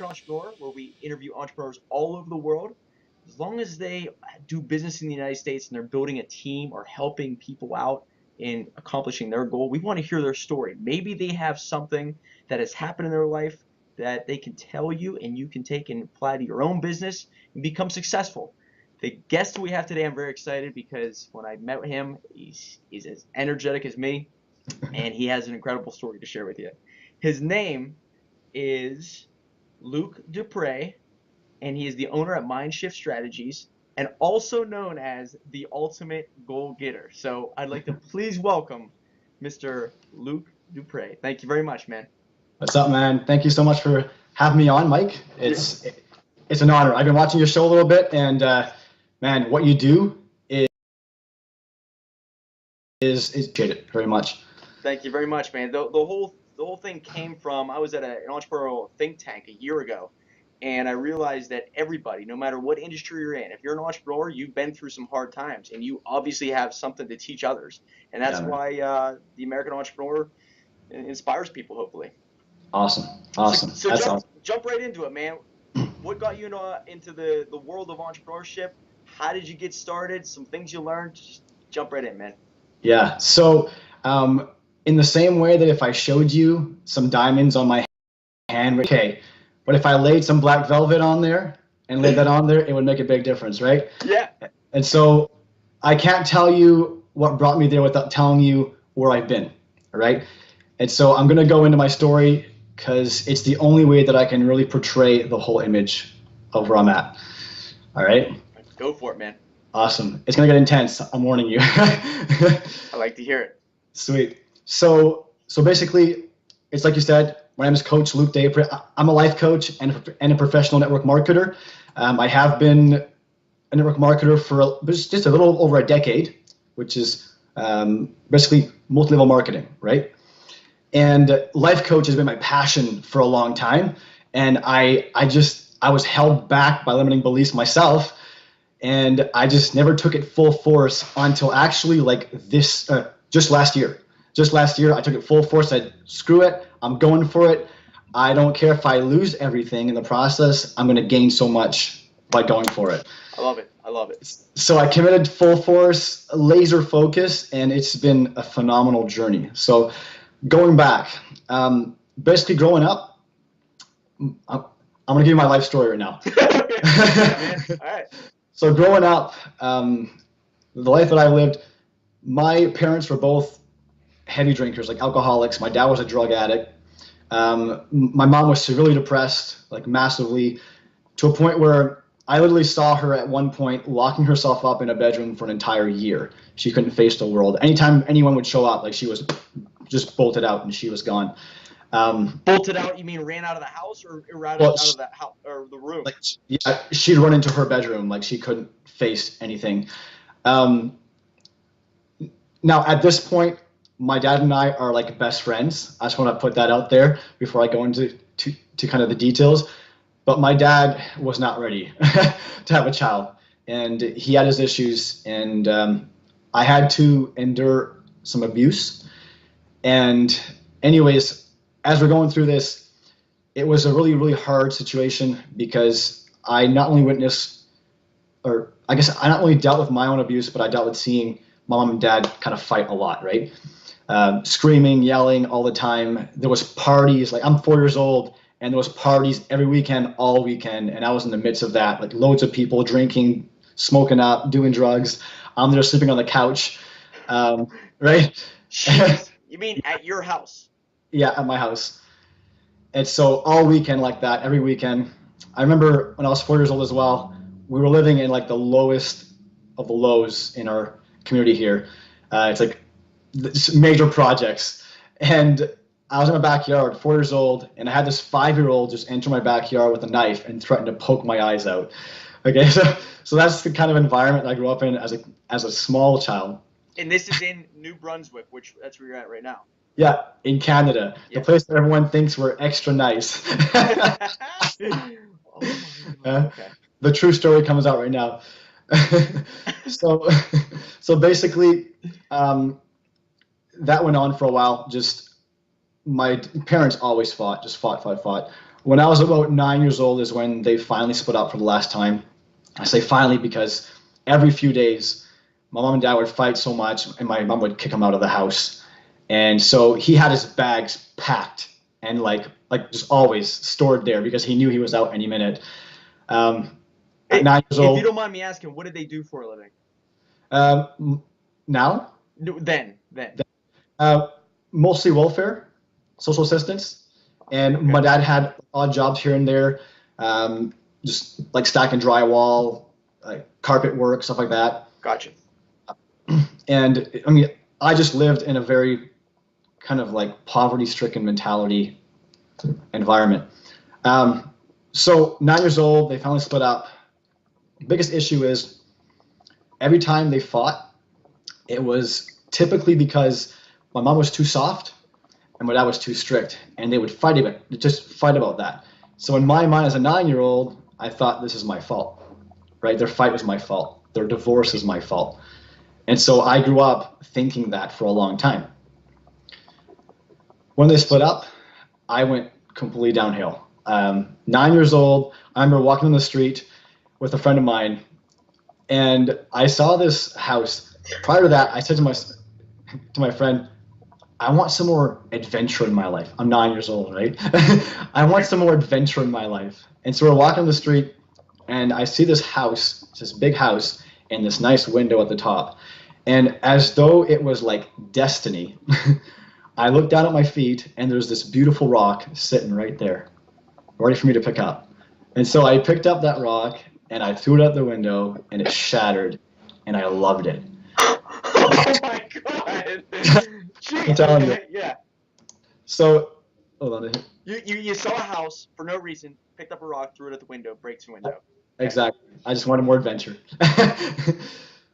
American Entrepreneur, where we interview entrepreneurs all over the world. As long as they do business in the United States and they're building a team or helping people out in accomplishing their goal, we want to hear their story. Maybe they have something that has happened in their life that they can tell you and you can take and apply to your own business and become successful. The guest we have today, I'm very excited because when I met him, he's as energetic as me, and he has an incredible story to share with you. His name is Luc Despres, and he is the owner at Mindshift Strategies and also known as the ultimate goal getter. So I'd like to please welcome Mr. Luc Despres. Thank you very much, man. What's up, man? Thank you so much for having me on, Mike. It's an honor. I've been watching your show a little bit, and man, what you do is appreciate it very much. Thank you very much, man. The whole thing came from, I was at an entrepreneurial think tank a year ago, and I realized that everybody, no matter what industry you're in, if you're an entrepreneur, you've been through some hard times, and you obviously have something to teach others, and that's why the American Entrepreneur inspires people, hopefully. Awesome. So jump right into it, man. What got you into the world of entrepreneurship? How did you get started? Some things you learned? Just jump right in, man. Yeah. So in the same way that if I showed you some diamonds on my hand, okay, but if I laid some black velvet on there and laid that on there, it would make a big difference, right? Yeah. And so I can't tell you what brought me there without telling you where I've been, all right? And so I'm going to go into my story because it's the only way that I can really portray the whole image of where I'm at. All right? Go for it, man. Awesome. It's going to get intense. I'm warning you. I like to hear it. Sweet. So basically, it's like you said, my name is Coach Luc Despres. I'm a life coach and a professional network marketer. I have been a network marketer for just a little over a decade, which is basically multi-level marketing, right? And life coach has been my passion for a long time. And I was held back by limiting beliefs myself. And I just never took it full force until actually like this, just last year. Just last year, I took it full force. I said, screw it. I'm going for it. I don't care if I lose everything in the process. I'm going to gain so much by going for it. I love it. I love it. So I committed full force, laser focus, and it's been a phenomenal journey. So going back, basically growing up, I'm going to give you my life story right now. All right. So growing up, the life that I lived, my parents were both heavy drinkers, like alcoholics. My dad was a drug addict. My mom was severely depressed, like massively, to a point where I literally saw her at one point locking herself up in a bedroom for an entire year. She couldn't face the world. Anytime anyone would show up, like she was just bolted out and she was gone. Bolted out? You mean ran out of the house or out of the house or the room? Like, yeah, she'd run into her bedroom, like she couldn't face anything. Now at this point, my dad and I are like best friends. I just want to put that out there before I go into kind of the details. But my dad was not ready to have a child, and he had his issues, and I had to endure some abuse. And anyways, as we're going through this, it was a really, really hard situation because I not only witnessed, or I guess I not only dealt with my own abuse, but I dealt with seeing my mom and dad kind of fight a lot, right? Screaming, yelling all the time. There was parties, like I'm 4 years old, and there was parties every weekend, all weekend, and I was in the midst of that, like loads of people drinking, smoking up, doing drugs. I'm there sleeping on the couch, right? Jeez. You mean at your house? Yeah, at my house. And so all weekend like that, every weekend. I remember when I was 4 years old as well, we were living in like the lowest of the lows in our community here. It's like major projects. And I was in my backyard, 4 years old, and I had this 5-year-old just enter my backyard with a knife and threaten to poke my eyes out. Okay, so that's the kind of environment I grew up in as a small child. And this is in New Brunswick, which that's where you're at right now. Yeah, in Canada, the place that everyone thinks we're extra nice. Okay. The true story comes out right now. So basically, that went on for a while. Just my parents always fought. When I was about 9 years old is when they finally split up for the last time. I say finally because every few days, my mom and dad would fight so much, and my mom would kick him out of the house. And so he had his bags packed and just always stored there because he knew he was out any minute. At Hey, 9 years if you old, don't mind me asking, what did they do for a living? now, No, then. uh, mostly welfare, social assistance, and Okay, my dad had odd jobs here and there, um, just like stacking drywall, like carpet work, stuff like that. gotcha. And I mean, I just lived in a very kind of like poverty-stricken mentality environment. Um, so 9 years old, they finally split up. Biggest issue is every time they fought, it was typically because my mom was too soft and my dad was too strict, and they would fight about that. So in my mind as a 9 year old, I thought this is my fault, right? Their fight was my fault. Their divorce is my fault. And so I grew up thinking that for a long time. When they split up, I went completely downhill. 9 years old, I remember walking on the street with a friend of mine, and I saw this house. Prior to that, I said to my friend, I want some more adventure in my life. I'm 9 years old, right? I want some more adventure in my life. And so we're walking on the street, and I see this house, this big house, and this nice window at the top. And as though it was like destiny, I looked down at my feet, and there's this beautiful rock sitting right there, ready for me to pick up. And so I picked up that rock, and I threw it out the window, and it shattered, and I loved it. Oh my god! I'm telling you. Yeah. So, hold on. You saw a house for no reason, picked up a rock, threw it at the window, breaks the window. Exactly. I just wanted more adventure.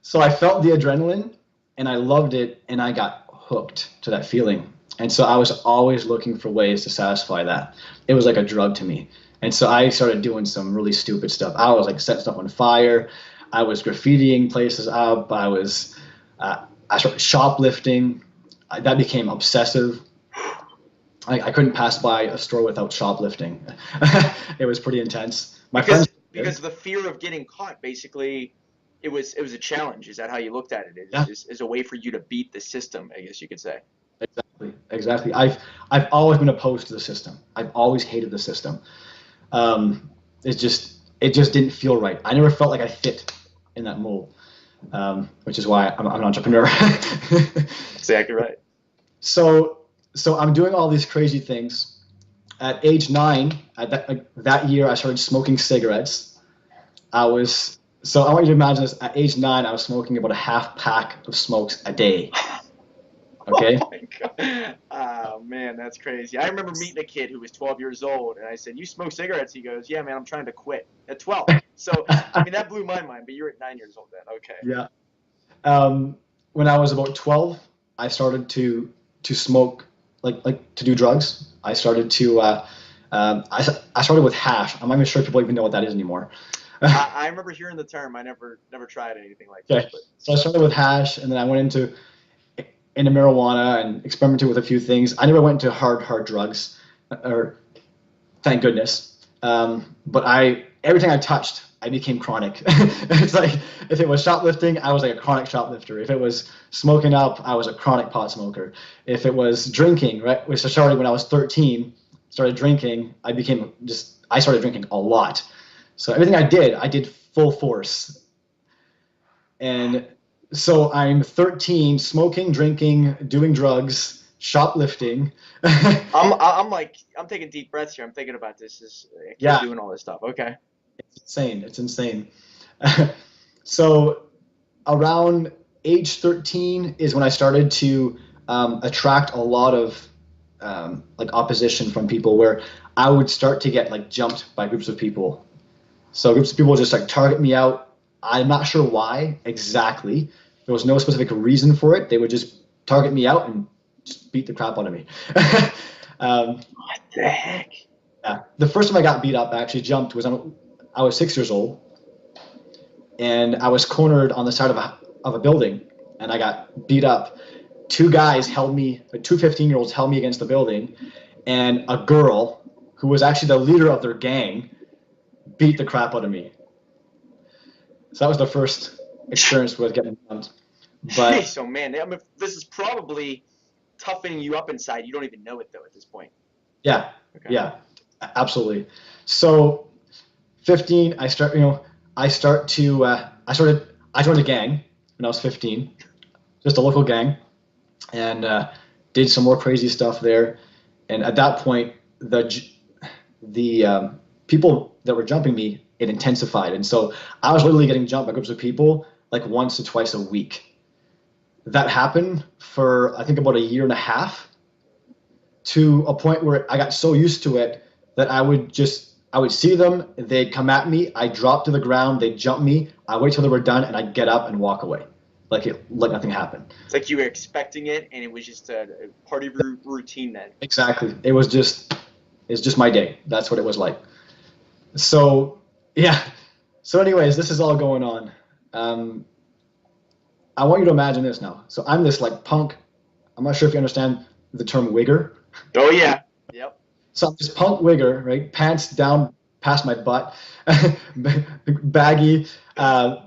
So I felt the adrenaline and I loved it and I got hooked to that feeling. And so I was always looking for ways to satisfy that. It was like a drug to me. And so I started doing some really stupid stuff. I was like setting stuff on fire. I was graffitiing places up. I started shoplifting. That became obsessive. I couldn't pass by a store without shoplifting. It was pretty intense. My friends. Because the fear of getting caught, basically, it was a challenge. Is that how you looked at it? Yeah. Is a way for you to beat the system, I guess you could say. Exactly. I've always been opposed to the system. I've always hated the system. It just didn't feel right. I never felt like I fit in that mold, which is why I'm an entrepreneur. Exactly right. So I'm doing all these crazy things. At age 9, that year, I started smoking cigarettes. I want you to imagine this. At age 9, I was smoking about a half pack of smokes a day. Okay. Oh my god. Oh man, that's crazy. I remember meeting a kid who was 12 years old, and I said, "You smoke cigarettes?" He goes, "Yeah, man, I'm trying to quit." At 12. So I mean, that blew my mind. But you're at 9 years old then. Okay. Yeah. When I was about 12, I started to smoke, like to do drugs. I started to I started with hash. I'm not even sure people even know what that is anymore. I remember hearing the term. I never tried anything like that. Okay. So I started with hash, and then I went into marijuana and experimented with a few things. I never went into hard drugs, or thank goodness. But everything I touched, I became chronic. It's like if it was shoplifting, I was like a chronic shoplifter. If it was smoking up, I was a chronic pot smoker. If it was drinking, right, which I started when I was 13, started drinking, I started drinking a lot. So everything I did full force. And so I'm 13, smoking, drinking, doing drugs, shoplifting. I'm taking deep breaths here. I'm thinking about this. Yeah. Doing all this stuff. Okay. It's insane. So around age 13 is when I started to attract a lot of like opposition from people, where I would start to get like jumped by groups of people. So groups of people just like target me out. I'm not sure why exactly. There was no specific reason for it. They would just target me out and just beat the crap out of me. What the heck? Yeah. The first time I got beat up, I actually jumped, I was 6 years old, and I was cornered on the side of a building, and I got beat up. Two 15-year-olds held me against the building, and a girl who was actually the leader of their gang, beat the crap out of me. So that was the first experience with getting jumped. But So man, I mean, this is probably toughening you up inside. You don't even know it though at this point. yeah, Okay. yeah, absolutely. So 15, I joined a gang when I was 15, just a local gang, and did some more crazy stuff there. And at that point, the people that were jumping me, it intensified, and so I was literally getting jumped by groups of people like once to twice a week. That happened for I think about a year and a half, to a point where I got so used to it that I would see them, they'd come at me, I'd drop to the ground, they'd jump me, I'd wait till they were done, and I'd get up and walk away, like nothing happened. It's like you were expecting it, and it was just a part of your routine then. Exactly. It's just my day. That's what it was like. So yeah. So anyways, this is all going on. I want you to imagine this now. So I'm this like punk. I'm not sure if you understand the term wigger. Oh yeah. Yep. So I'm this punk wigger, right? Pants down past my butt, baggy, either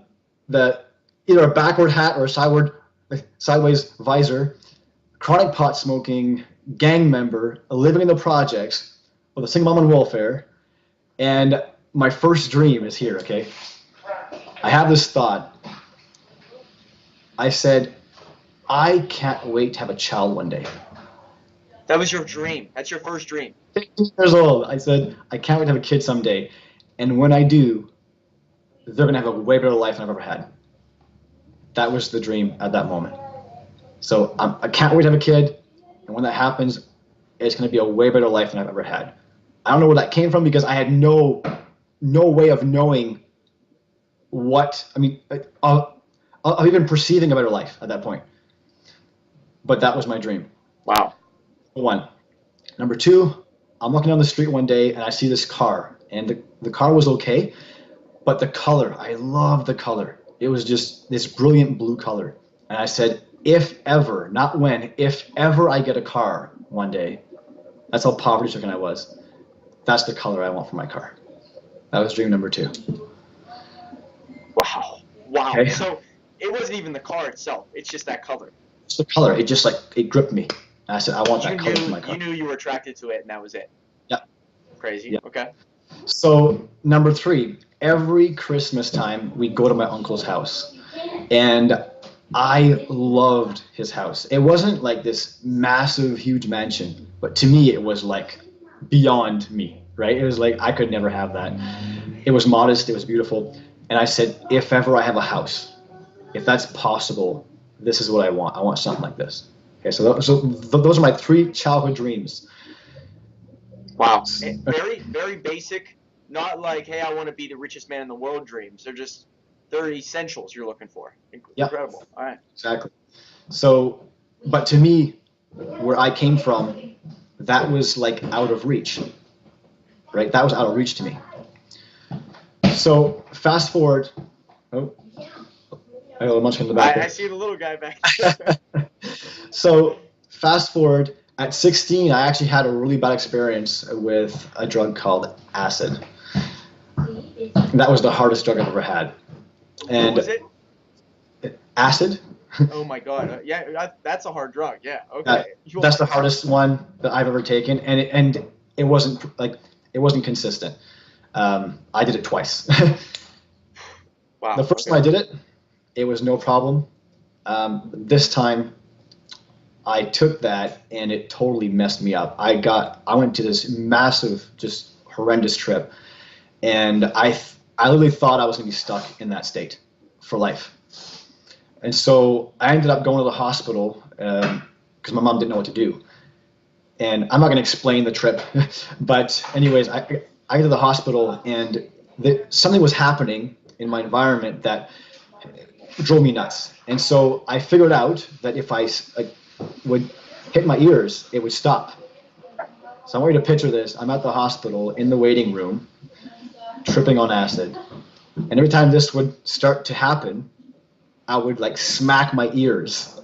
a backward hat or a sideways visor, chronic pot smoking, gang member, living in the projects with a single mom on welfare, and my first dream is here, okay? I have this thought. I said, I can't wait to have a child one day. That was your dream. That's your first dream. 15 years old. I said, I can't wait to have a kid someday. And when I do, they're going to have a way better life than I've ever had. That was the dream at that moment. So I can't wait to have a kid. And when that happens, it's going to be a way better life than I've ever had. I don't know where that came from because I had no way of knowing of even perceiving a better life at that point. But that was my dream. Wow. One. Number two, I'm walking down the street one day and I see this car, and the car was okay, but the color, I love the color. It was just this brilliant blue color. And I said, if ever, not when, if ever I get a car one day, that's how poverty stricken I was. That's the color I want for my car. That was dream number two. Wow. Okay. So it wasn't even the car itself. It's just that color. It's the color. It just it gripped me. And I said, I want that color for my car. You knew you were attracted to it, and that was it. Yeah. Crazy. Yeah. Okay. So number three, every Christmas time we go to my uncle's house, and I loved his house. It wasn't like this massive, huge mansion, but to me it was like beyond me, right? It was like I could never have that. It was modest, it was beautiful, and I said, if ever I have a house, if that's possible, this is what I want. I want something like this. Okay, so those are my three childhood dreams. Wow. Very, very basic. Not like, hey, I want to be the richest man in the world dreams. They're essentials you're looking for. Incredible. Yep. All right. Exactly. So, but to me, where I came from, that was like out of reach, right? That was out of reach to me. So fast forward. Oh, I got a munchkin in the back. I see the little guy back there. So fast forward, at 16, I actually had a really bad experience with a drug called acid. That was the hardest drug I've ever had. And what was it? Acid. Oh my God! Yeah, that's a hard drug. Yeah. Okay. That's the hardest one that I've ever taken, and it wasn't consistent. I did it twice. Wow. The first time I did it, it was no problem. This time, I took that and it totally messed me up. I went to this massive, just horrendous trip, and I literally thought I was going to be stuck in that state for life. And so I ended up going to the hospital because my mom didn't know what to do. And I'm not going to explain the trip, but anyways, I get to the hospital and something was happening in my environment that drove me nuts. And so I figured out that if I would hit my ears, it would stop. So I want you to picture this. I'm at the hospital in the waiting room, tripping on acid. And every time this would start to happen, I would like smack my ears,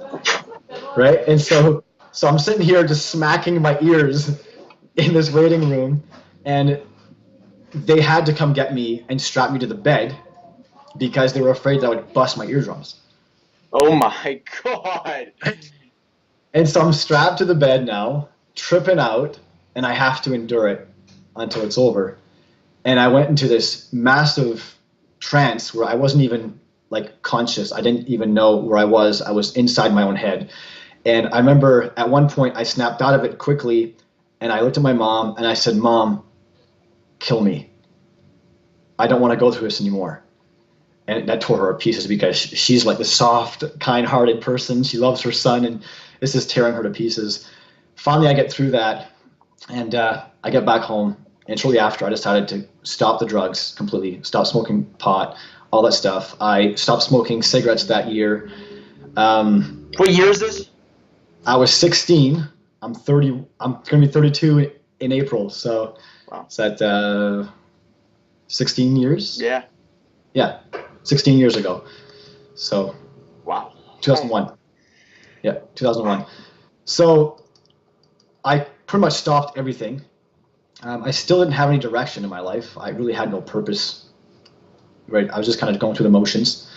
right? And so I'm sitting here just smacking my ears in this waiting room, And they had to come get me and strap me to the bed because they were afraid that I would bust my eardrums. Oh my God. And so I'm strapped to the bed now, tripping out, and I have to endure it until it's over. And I went into this massive trance where I wasn't even like conscious. I didn't even know where I was. I was inside my own head. And I remember at one point I snapped out of it quickly and I looked at my mom and I said, "Mom, kill me. I don't want to go through this anymore." And that tore her to pieces because she's like the soft, kind-hearted person. She loves her son, and this is tearing her to pieces. Finally, I get through that, and I get back home. And shortly after, I decided to stop the drugs completely, stop smoking pot, all that stuff. I stopped smoking cigarettes that year. What year is this? I was 16. I'm 30. I'm going to be 32 in April. So Wow. is that 16 years? Yeah. Yeah, 16 years ago. So Wow. 2001. Yeah, 2001. So I pretty much stopped everything. I still didn't have any direction in my life. I really had no purpose. Right, I was just kind of going through the motions.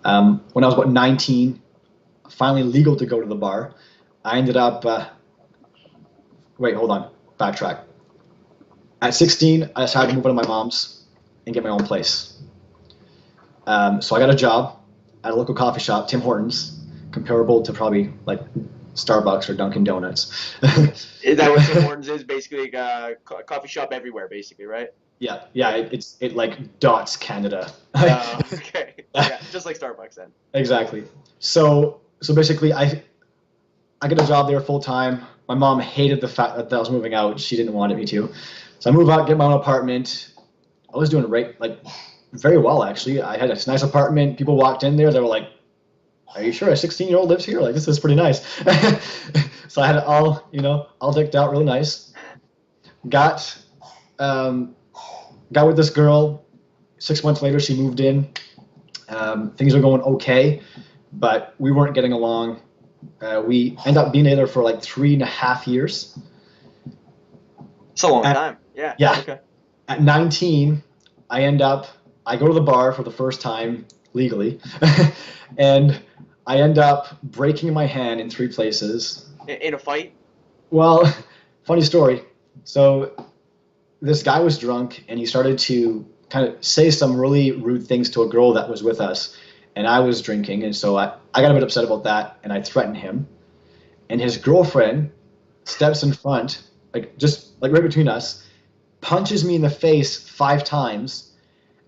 When I was about 19, finally legal to go to the bar, I ended up. Wait, hold on. Backtrack. At 16, I decided to move out of my mom's and get my own place. So I got a job at a local coffee shop, Tim Hortons, comparable to probably like Starbucks or Dunkin' Donuts. Is that what Tim Hortons is? Basically, a coffee shop everywhere, basically, right? Yeah, it like dots Canada. Okay. Yeah, just like Starbucks then. Exactly. So basically, I get a job there full time. My mom hated the fact that I was moving out. She didn't want me to. So I move out, get my own apartment. I was doing very well actually. I had a nice apartment. People walked in there. They were like, "Are you sure a 16-year-old lives here? Like this is pretty nice." So I had it all decked out, really nice. Got with this girl. 6 months later, she moved in. Things were going okay, but we weren't getting along. We ended up being together for like 3.5 years. It's a long time. Yeah. Yeah. Okay. At 19, I go to the bar for the first time legally, and I end up breaking my hand in 3 places. In a fight? Well, funny story. So this guy was drunk, and he started to kind of say some really rude things to a girl that was with us, and I was drinking, and so I got a bit upset about that, and I threatened him. And his girlfriend steps in front, just right between us, punches me in the face 5 times,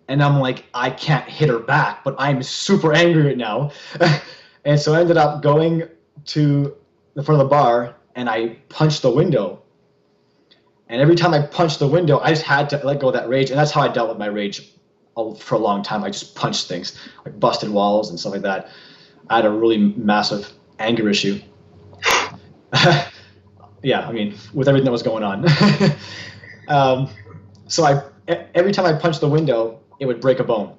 and I'm like, I can't hit her back, but I'm super angry right now. And so I ended up going to the front of the bar, and I punched the window. And every time I punched the window, I just had to let go of that rage, and that's how I dealt with my rage for a long time. I just punched things, like busted walls and stuff like that. I had a really massive anger issue. Yeah, I mean, with everything that was going on. So every time I punched the window, it would break a bone.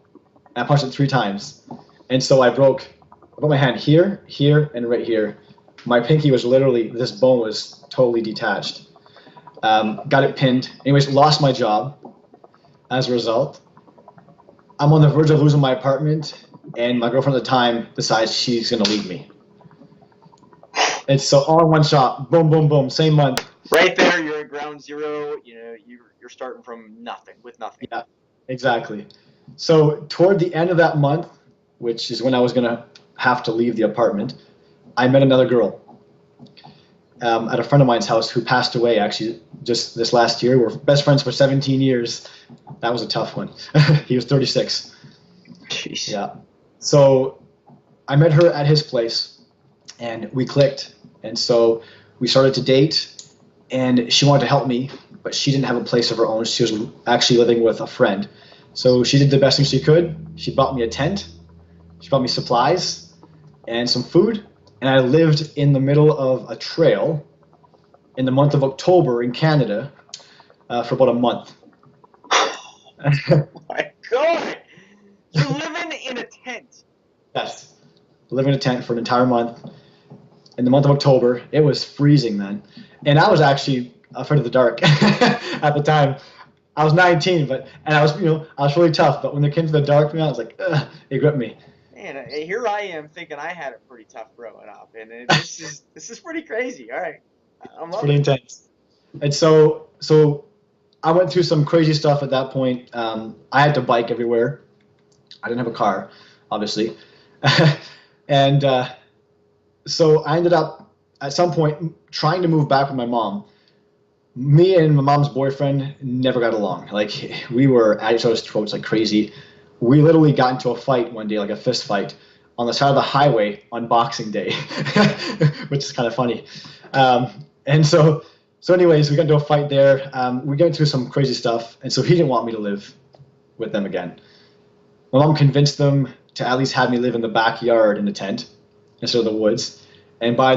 And I punched it 3 times. And so I broke my hand here, and right here. My pinky was this bone was totally detached. Got it pinned. Anyways, lost my job as a result. I'm on the verge of losing my apartment, and my girlfriend at the time decides she's going to leave me. And so all in one shot, boom, boom, boom, same month. Right there, you're at ground zero. You're starting from nothing, with nothing. Yeah, exactly. So toward the end of that month, which is when I was going to have to leave the apartment, I met another girl at a friend of mine's house who passed away actually just this last year. We're best friends for 17 years. That was a tough one. He was 36. Jeez. Yeah. So I met her at his place, and we clicked. And so we started to date, and she wanted to help me, but she didn't have a place of her own. She was actually living with a friend. So she did the best thing she could. She bought me a tent. She bought me supplies and some food. And I lived in the middle of a trail in the month of October in Canada for about a month. Oh my God! You're living in a tent. Yes. Living in a tent for an entire month. In the month of October, it was freezing then. And I was actually afraid of the dark at the time. I was 19, and I was, I was really tough. But when it came to the dark, man, I was like, ugh, it gripped me. Man, here I am thinking I had it pretty tough growing up, and this is pretty crazy. All right, I'm It's pretty loving it. intense. And so I went through some crazy stuff at that point. I had to bike everywhere. I didn't have a car, obviously, and so I ended up at some point trying to move back with my mom. Me and my mom's boyfriend never got along. Like we were at each other's throats like crazy. We literally got into a fight one day, like a fist fight, on the side of the highway on Boxing Day, which is kind of funny. And so anyways, we got into a fight there. We got into some crazy stuff, and so he didn't want me to live with them again. My mom convinced them to at least have me live in the backyard in the tent instead of the woods. And by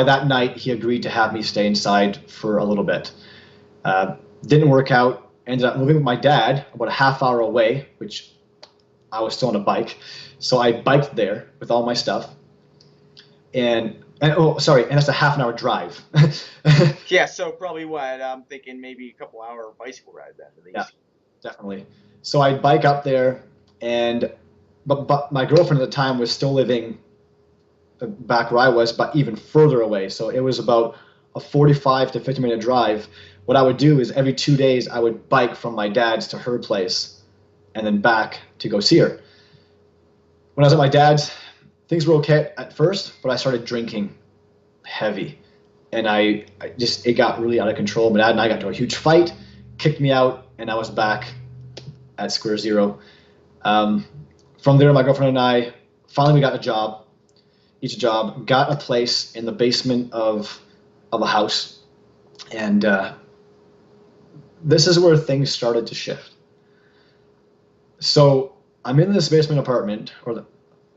that night, he agreed to have me stay inside for a little bit. Didn't work out. Ended up moving with my dad about a half hour away, which I was still on a bike. So I biked there with all my stuff. And that's a half an hour drive. Yeah, so probably what I'm thinking, maybe a couple hour bicycle ride then at Yeah, least. definitely. So I'd bike up there, but my girlfriend at the time was still living back where I was, but even further away. So it was about a 45 to 50-minute drive. What I would do is every 2 days I would bike from my dad's to her place and then back to go see her. When I was at my dad's, things were okay at first, but I started drinking heavy. And it got really out of control. My dad and I got into a huge fight, kicked me out, and I was back at square zero. From there, my girlfriend and I, finally we got each job, got a place in the basement of a house. And this is where things started to shift. So I'm in this basement apartment of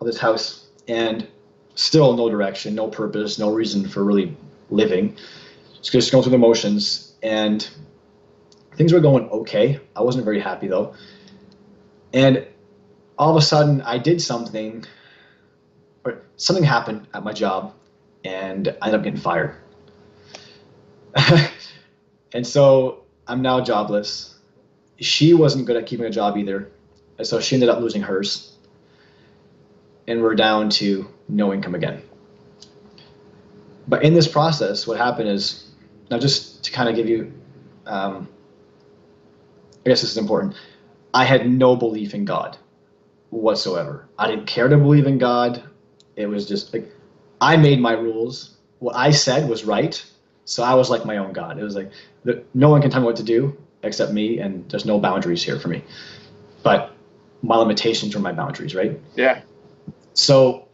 this house, and still no direction, no purpose, no reason for really living. Just going through the motions, and things were going okay. I wasn't very happy though. And all of a sudden I did something, or something happened at my job, and I ended up getting fired. And so I'm now jobless. She wasn't good at keeping a job either. And so she ended up losing hers. And we're down to no income again. But in this process, what happened is, now just to kind of give you, I guess this is important. I had no belief in God whatsoever. I didn't care to believe in God. It was just like, I made my rules. What I said was right. So I was like my own God. It was like, no one can tell me what to do except me, and there's no boundaries here for me. But my limitations are my boundaries, right? Yeah. So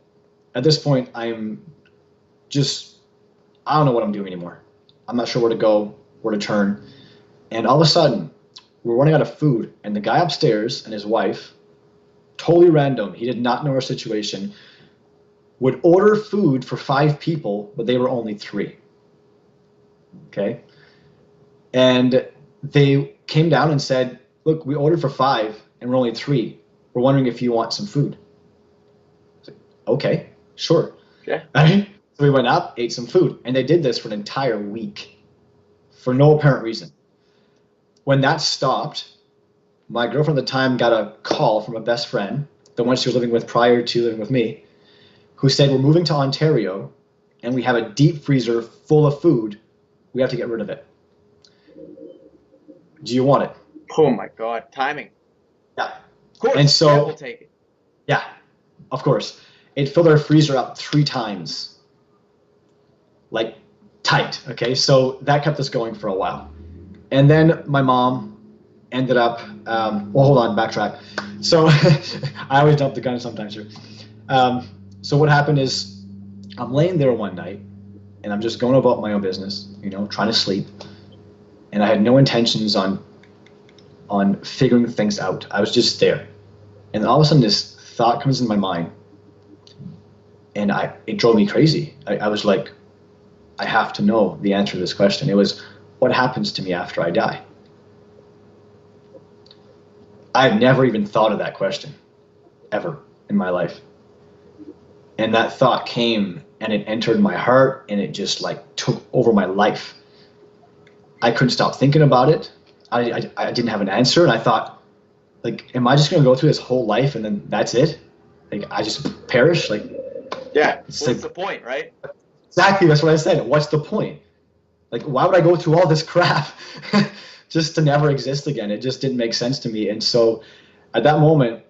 at this point, I don't know what I'm doing anymore. I'm not sure where to go, where to turn. And all of a sudden, we're running out of food. And the guy upstairs and his wife, totally random, he did not know our situation, would order food for 5 people, but they were only 3. Okay? And they came down and said, look, we ordered for 5 and we're only 3. We're wondering if you want some food. I was like, okay, sure. Yeah. Right? So we went up, ate some food, and they did this for an entire week for no apparent reason. When that stopped, my girlfriend at the time got a call from a best friend, the one she was living with prior to living with me, who said, we're moving to Ontario and we have a deep freezer full of food. We have to get rid of it. Do you want it? Oh my God, timing. Yeah. Of course. And so, yeah, we'll take it. Yeah, of course. It filled our freezer up 3 times. Like tight, okay? So that kept us going for a while. And then my mom ended up, hold on, backtrack. So I always jump the gun sometimes here. So what happened is I'm laying there one night and I'm just going about my own business, trying to sleep. And I had no intentions on figuring things out. I was just there. And all of a sudden this thought comes in my mind, and it drove me crazy. I was like, I have to know the answer to this question. It was, what happens to me after I die? I've never even thought of that question, ever in my life. And that thought came and it entered my heart and it just like took over my life. I couldn't stop thinking about it. I didn't have an answer, and I thought, like, am I just gonna go through this whole life and then that's it? Like, I just perish? Like, Yeah. it's What's like the point, right? exactly that's what I said. What's the point? Like, why would I go through all this crap just to never exist again? It just didn't make sense to me. And so, at that moment,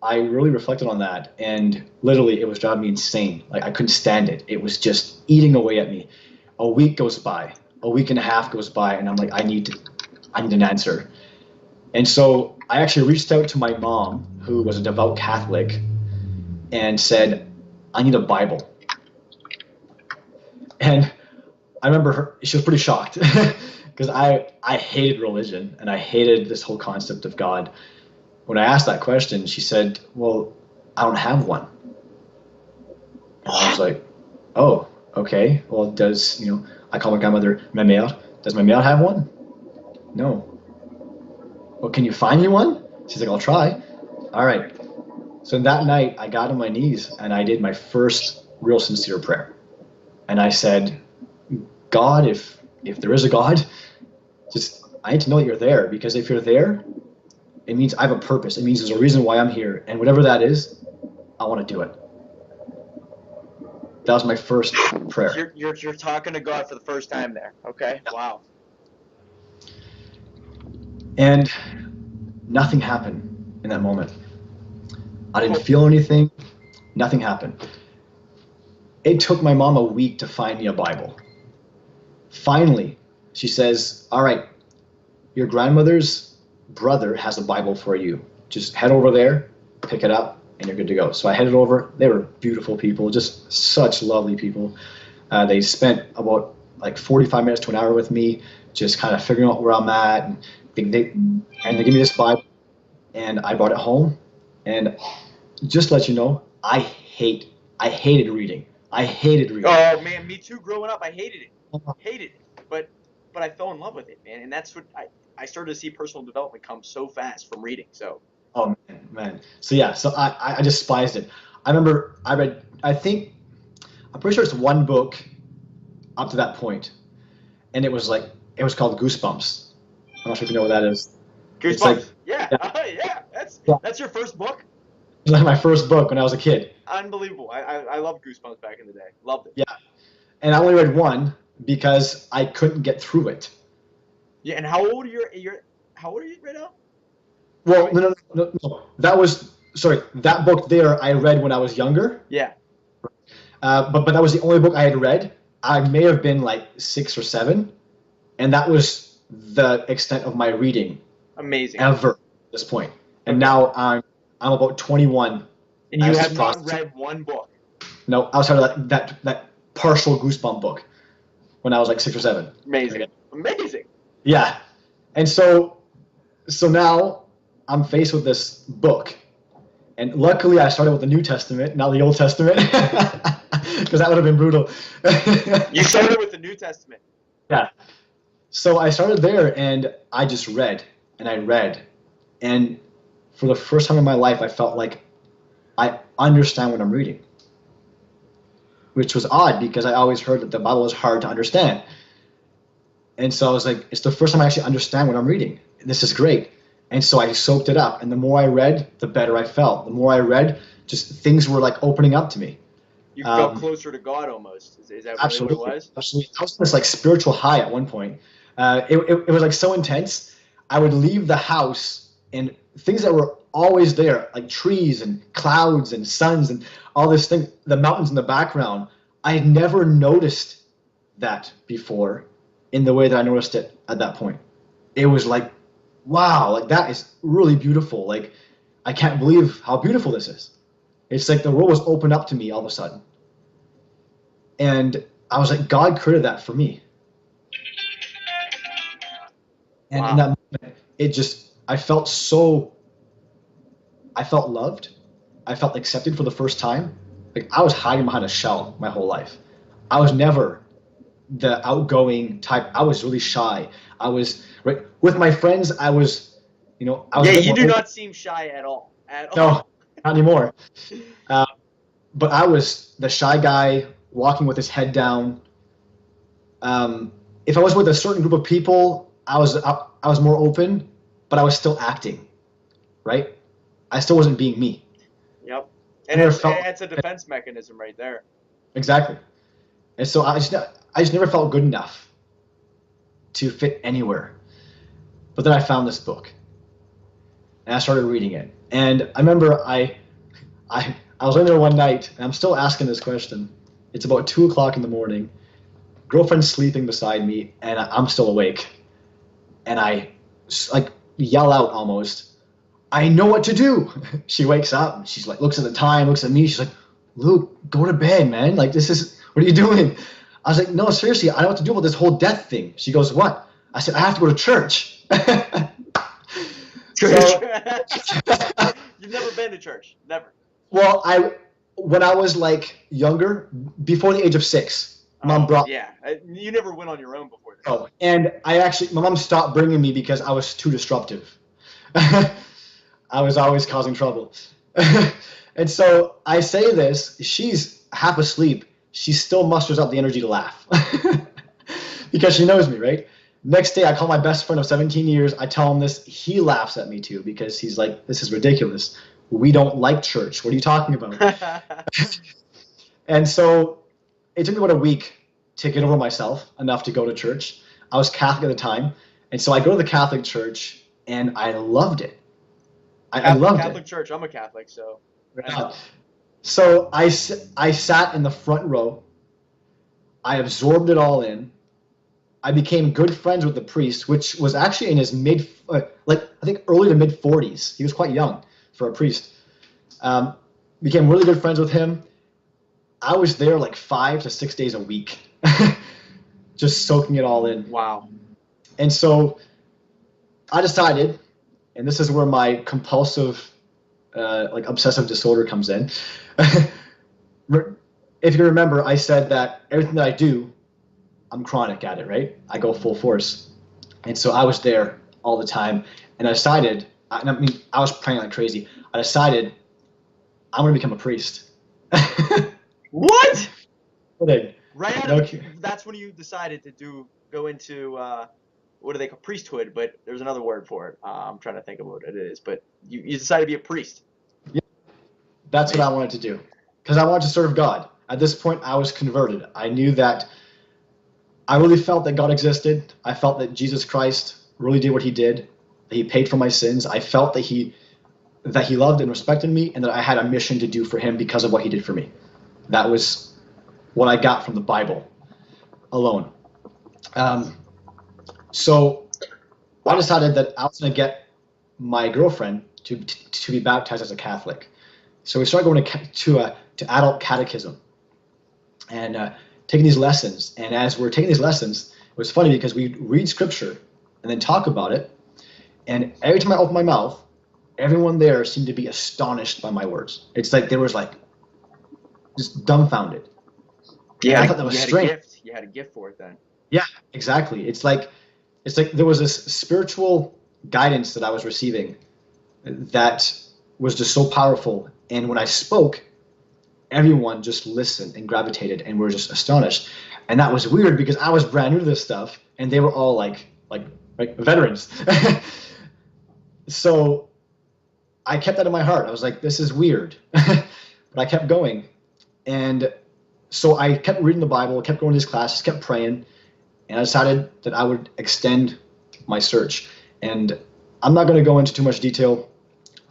I really reflected on that, and literally, it was driving me insane. Like, I couldn't stand it. It was just eating away at me. A week goes by, a week and a half goes by, and I'm like, I need an answer. And so I actually reached out to my mom, who was a devout Catholic, and said, I need a Bible. And I remember she was pretty shocked because I hated religion and I hated this whole concept of God. When I asked that question, she said, well, I don't have one. And I was like, oh, okay. Well, I call my grandmother ma mère. Does my mère have one? No. Well, can you find me one? She's like, I'll try. All right. So that night, I got on my knees and I did my first real sincere prayer. And I said, God, if there is a God, just I need to know that you're there, because if you're there, it means I have a purpose. It means there's a reason why I'm here, and whatever that is, I want to do it. That was my first prayer. You're talking to God for the first time there. Okay. Wow. And nothing happened in that moment. I didn't feel anything. Nothing happened. It took my mom a week to find me a Bible. Finally, she says, all right, your grandmother's brother has a Bible for you. Just head over there, pick it up, and you're good to go. So I headed over. They were beautiful people, just such lovely people. They spent about like 45 minutes to an hour with me, just kind of figuring out where I'm at. And they gave me this Bible, and I brought it home. And just to let you know, I hated reading. I hated reading. Oh man, me too. Growing up, I hated it, but I fell in love with it, man. And that's what I started to see personal development come so fast from reading. So Oh man. So yeah, so I despised it. I remember I read, I'm pretty sure it's one book up to that point, and it was called Goosebumps. I'm not sure if you know what that is. It's like, Goosebumps. Yeah. yeah, Yeah. yeah. That's your first book. It was like my first book when I was a kid. Unbelievable. I loved Goosebumps back in the day. Loved it. Yeah, and I only read one because I couldn't get through it. Yeah. And how old are you? How old are you right now? Well, no. That book there I read when I was younger. Yeah. But that was the only book I had read. I may have been like 6 or 7, and that was the extent of my reading. Amazing. Ever at this point. And now I'm about 21. And you have not read one book. No, outside of that partial Goosebump book when I was like 6 or 7. Amazing. Okay. Amazing. Yeah. And so now I'm faced with this book. And luckily I started with the New Testament, not the Old Testament, because that would have been brutal. You started with the New Testament. Yeah. So I started there, and I just read, and I read. And for the first time in my life, I felt like I understand what I'm reading, which was odd because I always heard that the Bible is hard to understand. And so I was like, it's the first time I actually understand what I'm reading. This is great. And so I soaked it up. And the more I read, the better I felt. The more I read, just things were like opening up to me. You felt closer to God almost. Is that absolutely, really what it was? Absolutely. I was on this like spiritual high at one point. It was like so intense. I would leave the house and things that were always there, like trees and clouds and suns and all this thing, the mountains in the background, I had never noticed that before in the way that I noticed it at that point. It was like, wow, like that is really beautiful. Like, I can't believe how beautiful this is. It's like the world was opened up to me all of a sudden. And I was like, God created that for me. And wow. in that moment, I felt loved. I felt accepted for the first time. Like, I was hiding behind a shell my whole life. I was never the outgoing type. I was really shy. I was right with my friends. I was. Yeah, you do not seem shy at all. No, not anymore. But I was the shy guy walking with his head down. If I was with a certain group of people, I was I was more open, but I was still acting, right? I still wasn't being me. Yep. I And never it's felt it's a defense mechanism right there. exactly. And so I just never felt good enough to fit anywhere. But then I found this book and I started reading it. And I remember I was in there one night and I'm still asking this question. It's about 2 o'clock in the morning. Girlfriend's sleeping beside me and I'm still awake. And I like yell out almost, I know what to do. She wakes up. She's like, looks at the time, looks at me. She's like, Luke, go to bed, man. Like, what are you doing? I was like, no, seriously, I know what to do about this whole death thing. She goes, what? I said, I have to go to church. Church. So, You've never been to church, never. well, when I was like younger, before the age of 6, mom brought. Yeah, you never went on your own before this. Oh, and my mom stopped bringing me because I was too disruptive. I was always causing trouble. And so I say this, she's half asleep. She still musters up the energy to laugh because she knows me, right? Next day, I call my best friend of 17 years. I tell him this. He laughs at me too because he's like, this is ridiculous. We don't like church. What are you talking about? And so it took me about a week to get over myself enough to go to church. I was Catholic at the time. And so I go to the Catholic church and I loved it. I loved Catholic it. Church. I'm a Catholic, so. So I sat in the front row. I absorbed it all in. I became good friends with the priest, which was actually in his I think early to mid 40s. He was quite young for a priest. Became really good friends with him. I was there like 5 to 6 days a week, just soaking it all in. Wow. And so I decided, and this is where my compulsive, obsessive disorder comes in. If you remember, I said that everything that I do, I'm chronic at it, right? I go full force. And so I was there all the time. And I decided, I was praying like crazy. I decided I'm going to become a priest. What? Right. That's when you decided to go into, what do they call priesthood? But there's another word for it. I'm trying to think of what it is. But you decided to be a priest. Yeah, that's what I wanted to do. Because I wanted to serve God. At this point, I was converted. I knew that I really felt that God existed. I felt that Jesus Christ really did what he did, that he paid for my sins. I felt that he loved and respected me and that I had a mission to do for him because of what he did for me. That was what I got from the Bible alone. So I decided that I was going to get my girlfriend to be baptized as a Catholic. So we started going to adult catechism and taking these lessons. And as we're taking these lessons, it was funny because we read scripture and then talk about it. And every time I opened my mouth, everyone there seemed to be astonished by my words. It's like they was like just dumbfounded. Yeah, I thought that was strange. You had a gift for it then. Yeah, exactly. It's like there was this spiritual guidance that I was receiving that was just so powerful. And when I spoke, everyone just listened and gravitated and were just astonished. And that was weird because I was brand new to this stuff and they were all like veterans. So I kept that in my heart. I was like, this is weird. But I kept going. And so I kept reading the Bible, kept going to these classes, kept praying, and I decided that I would extend my search. And I'm not going to go into too much detail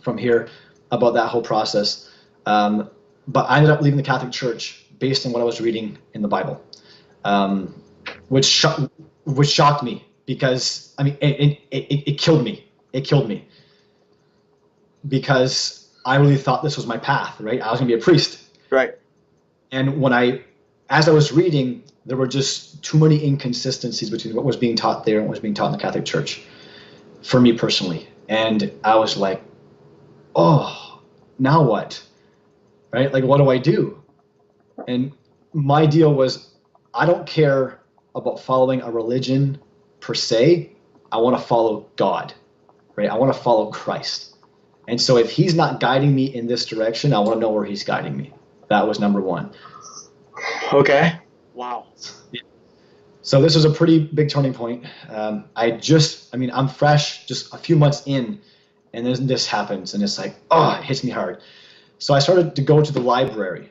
from here about that whole process. But I ended up leaving the Catholic Church based on what I was reading in the Bible, which shocked me because, I mean, it killed me. It killed me because I really thought this was my path, right? I was going to be a priest. Right. And as I was reading, there were just too many inconsistencies between what was being taught there and what was being taught in the Catholic Church for me personally. And I was like, oh, now what? Right? Like, what do I do? And my deal was, I don't care about following a religion per se. I want to follow God, right? I want to follow Christ. And so if he's not guiding me in this direction, I want to know where he's guiding me. That was number one. Okay. Wow. Yeah. So this was a pretty big turning point. I'm fresh, just a few months in, and then this happens, and it's like, oh, it hits me hard. So I started to go to the library